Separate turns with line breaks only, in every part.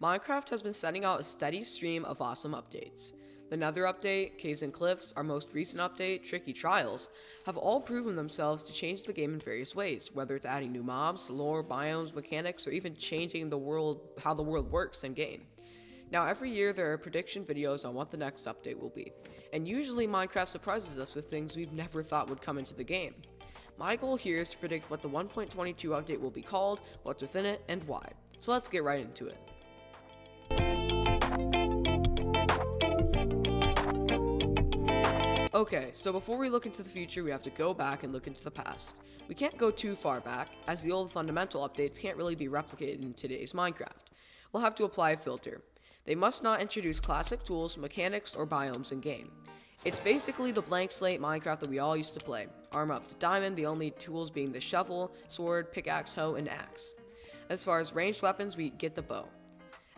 Minecraft has been sending out a steady stream of awesome updates. The Nether update, Caves and Cliffs, our most recent update, Tricky Trials, have all proven themselves to change the game in various ways, whether it's adding new mobs, lore, biomes, mechanics, or even changing how the world works in-game. Now, every year there are prediction videos on what the next update will be, and usually Minecraft surprises us with things we've never thought would come into the game. My goal here is to predict what the 1.22 update will be called, what's within it, and why. So let's get right into it. Okay, so before we look into the future, we have to go back and look into the past. We can't go too far back, as the old fundamental updates can't really be replicated in today's Minecraft. We'll have to apply a filter. They must not introduce classic tools, mechanics, or biomes in-game. It's basically the blank slate Minecraft that we all used to play. Armor up to diamond, the only tools being the shovel, sword, pickaxe, hoe, and axe. As far as ranged weapons, we get the bow.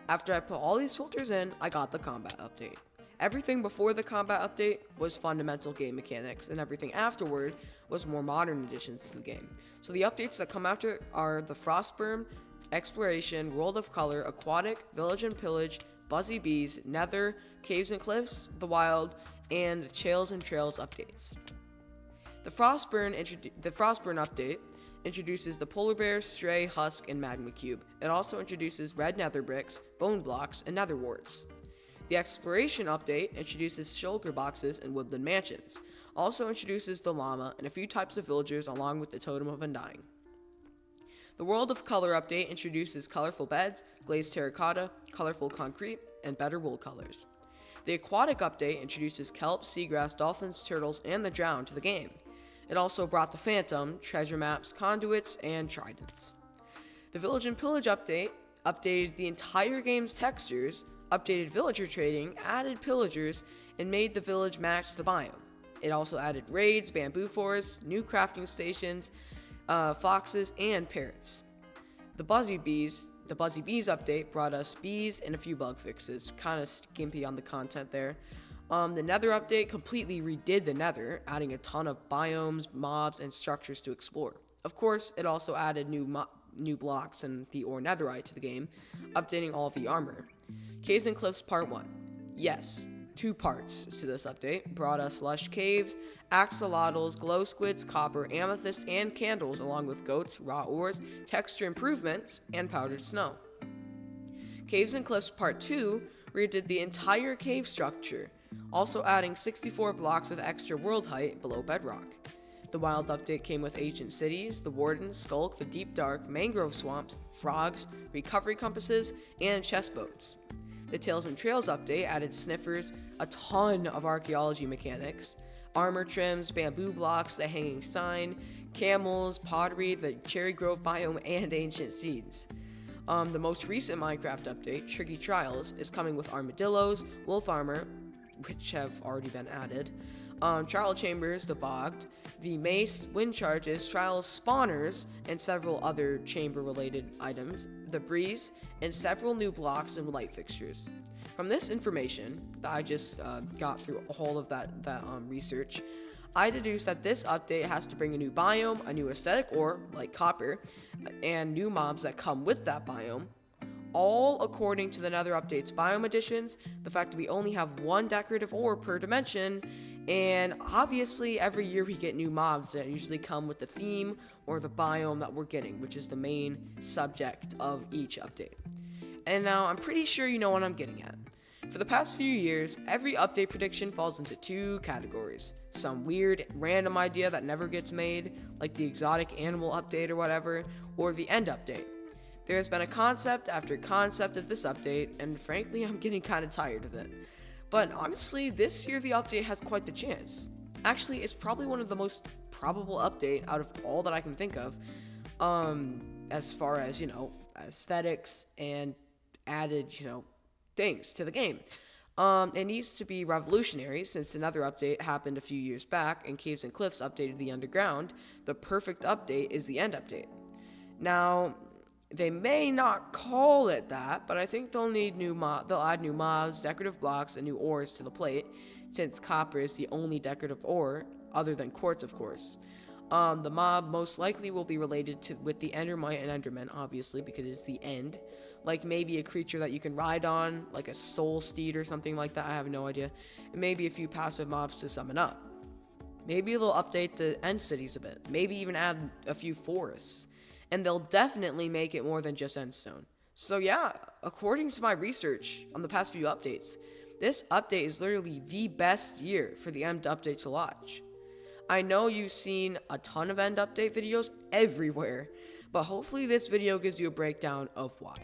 After I put all these filters in, I got the combat update. Everything before the combat update was fundamental game mechanics, and everything afterward was more modern additions to the game. So the updates that come after are the Frostburn, Exploration, World of Color, Aquatic, Village and Pillage, Buzzy Bees, Nether, Caves and Cliffs, The Wild, and the Trails and Trails updates. The Frostburn update introduces the Polar Bear, Stray, Husk, and Magma Cube. It also introduces red nether bricks, bone blocks, and nether warts. The Exploration update introduces shulker boxes and woodland mansions. Also introduces the llama and a few types of villagers along with the Totem of Undying. The World of Color update introduces colorful beds, glazed terracotta, colorful concrete, and better wool colors. The Aquatic update introduces kelp, seagrass, dolphins, turtles, and the drowned to the game. It also brought the Phantom, treasure maps, conduits, and tridents. The Village and Pillage update updated the entire game's textures, updated villager trading, added pillagers, and made the village match the biome. It also added raids, bamboo forests, new crafting stations, foxes, and parrots. The Buzzy Bees update brought us bees and a few bug fixes, kind of skimpy on the content there. The Nether update completely redid the Nether, adding a ton of biomes, mobs, and structures to explore. Of course, it also added new blocks and the ore netherite to the game, updating all of the armor. Caves and Cliffs Part 1. Yes, 2 parts to this update brought us lush caves, axolotls, glow squids, copper, amethysts, and candles, along with goats, raw ores, texture improvements, and powdered snow. Caves and Cliffs Part 2 redid the entire cave structure, also adding 64 blocks of extra world height below bedrock. The Wild update came with ancient cities, the Warden, Skulk, the Deep Dark, mangrove swamps, frogs, recovery compasses, and chest boats. The Tales and Trails update added sniffers, a ton of archaeology mechanics, armor trims, bamboo blocks, the hanging sign, camels, pottery, the cherry grove biome, and ancient seeds. The most recent Minecraft update, Tricky Trials, is coming with armadillos, wolf armor, which have already been added, trial chambers, the bogged, the mace, wind charges, trial spawners, and several other chamber-related items, the breeze, and several new blocks and light fixtures. From this information that I just got through all of that research, I deduced that this update has to bring a new biome, a new aesthetic ore, like copper, and new mobs that come with that biome, all according to the Nether update's biome additions, the fact that we only have one decorative ore per dimension, and obviously every year we get new mobs that usually come with the theme or the biome that we're getting, which is the main subject of each update. And now I'm pretty sure you know what I'm getting at. For the past few years, every update prediction falls into 2 categories. Some weird, random idea that never gets made, like the exotic animal update or whatever, or the end update. There has been a concept after concept of this update, and frankly, I'm getting kind of tired of it. But honestly, this year the update has quite the chance. Actually, it's probably one of the most probable update out of all that I can think of, as far as, aesthetics and added, things to the game. It needs to be revolutionary, since another update happened a few years back and Caves and Cliffs updated the underground. The perfect update is the end update. Now, they may not call it that, but I think they'll add new mobs, decorative blocks, and new ores to the plate, since copper is the only decorative ore, other than quartz, of course. The mob most likely will be related to with the Endermite and Enderman, obviously, because it's the end. Like maybe a creature that you can ride on, like a soul steed or something like that. I have no idea. And maybe a few passive mobs to summon up. Maybe they'll update the end cities a bit. Maybe even add a few forests. And they'll definitely make it more than just Endstone. So yeah, according to my research on the past few updates, this update is literally the best year for the end update to launch. I know you've seen a ton of end update videos everywhere, but hopefully this video gives you a breakdown of why.